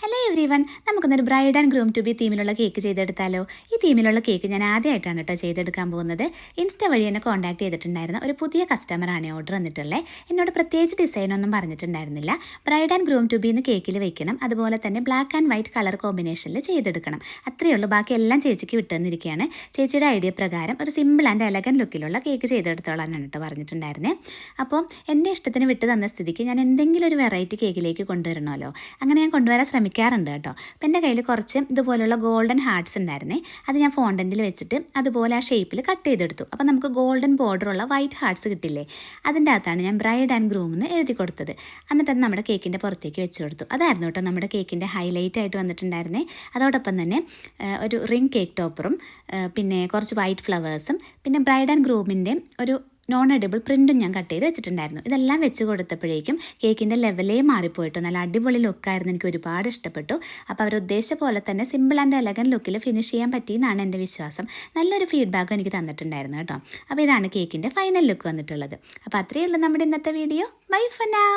Hello everyone, നമുക്കൊന്നൊരു bride and groom to be തീമിലുള്ള cake ചെയ്തെടുത്താലോ? ഈ തീമിലുള്ള കേക്ക് ഞാൻ ആദ്യമായിട്ടാണ് കേട്ടോ ചെയ്തെടുക്കാൻ പോകുന്നത്. ഇൻസ്റ്റ വഴി എന്നെ കോൺടാക്ട് ചെയ്തിട്ടുണ്ടായിരുന്ന ഒരു പുതിയ കസ്റ്റമറാണ് ഓർഡർ വന്നിട്ടുള്ളത്. എന്നോട് പ്രത്യേകിച്ച് ഡിസൈനൊന്നും പറഞ്ഞിട്ടുണ്ടായിരുന്നില്ല. Bride and groom to be എന്ന് കേക്കിൽ വെക്കണം, അതുപോലെ തന്നെ ബ്ലാക്ക് ആൻഡ് വൈറ്റ് കളർ കോമ്പിനേഷനിൽ ചെയ്തെടുക്കണം. അത്രയേ ഉള്ളൂ, ബാക്കി എല്ലാം ചേച്ചിക്ക് വിട്ടുതന്നിരിക്കുകയാണ്. ചേച്ചിയുടെ ഐഡിയ പ്രകാരം ഒരു സിമ്പിൾ ആൻഡ് എലഗൻ ലുക്കിലുള്ള കേക്ക് ചെയ്തെടുത്തോളാനാണ് കേട്ടോ പറഞ്ഞിട്ടുണ്ടായിരുന്നത്. അപ്പോൾ എൻ്റെ ഇഷ്ടത്തിന് വിട്ട് തന്ന സ്ഥിതിക്ക് ഞാൻ എന്തെങ്കിലും ഒരു വെറൈറ്റി കേക്കിലേക്ക് കൊണ്ടുവരണമല്ലോ. അങ്ങനെ ഞാൻ കൊണ്ടുവരാൻ ശ്രമിക്കാറുണ്ട് കേട്ടോ. അപ്പം എൻ്റെ കയ്യിൽ കുറച്ച് ഇതുപോലുള്ള ഗോൾഡൻ ഹാർട്സ് ഉണ്ടായിരുന്നേ. അത് ഞാൻ ഫോണ്ടൻറ്റിൽ വെച്ചിട്ട് അതുപോലെ ആ ഷേപ്പിൽ കട്ട് ചെയ്തെടുത്തു. അപ്പോൾ നമുക്ക് ഗോൾഡൻ ബോർഡറുള്ള വൈറ്റ് ഹാർട്സ് കിട്ടില്ലേ, അതിൻ്റെ അകത്താണ് ഞാൻ ബ്രൈഡ് ആൻഡ് ഗ്രൂം എന്ന് എഴുതി കൊടുത്തത്. എന്നിട്ട് അത് നമ്മുടെ കേക്കിൻ്റെ പുറത്തേക്ക് വെച്ച് കൊടുത്തു. അതായിരുന്നു കേട്ടോ നമ്മുടെ കേക്കിൻ്റെ ഹൈലൈറ്റ് ആയിട്ട് വന്നിട്ടുണ്ടായിരുന്നേ. അതോടൊപ്പം തന്നെ ഒരു റിംഗ് കേക്ക് ടോപ്പറും പിന്നെ കുറച്ച് വൈറ്റ് ഫ്ലവേഴ്സും പിന്നെ ബ്രൈഡ് ആൻഡ് ഗ്രൂമിൻ്റെ ഒരു നോൺ എഡിബിൾ പ്രിൻറ്റും ഞാൻ കട്ട് ചെയ്ത് വെച്ചിട്ടുണ്ടായിരുന്നു. ഇതെല്ലാം വെച്ച് കൊടുത്തപ്പോഴേക്കും കേക്കിൻ്റെ ലെവലേ മാറിപ്പോയിട്ടു. നല്ല അടിപൊളി ലുക്കായിരുന്നു, എനിക്ക് ഒരുപാട് ഇഷ്ടപ്പെട്ടു. അപ്പോൾ അവർ ഉദ്ദേശിച്ച പോലെ തന്നെ സിമ്പിൾ ആൻഡ് എലഗൻ ലുക്കിൽ ഫിനിഷ് ചെയ്യാൻ പറ്റിയെന്നാണ് എൻ്റെ വിശ്വാസം. നല്ലൊരു ഫീഡ്ബാക്ക് എനിക്ക് തന്നിട്ടുണ്ടായിരുന്നു കേട്ടോ. അപ്പോൾ ഇതാണ് കേക്കിൻ്റെ ഫൈനൽ ലുക്ക് വന്നിട്ടുള്ളത്. അപ്പോൾ അത്രയേ ഉള്ളൂ നമ്മുടെ ഇന്നത്തെ വീഡിയോ. By for now.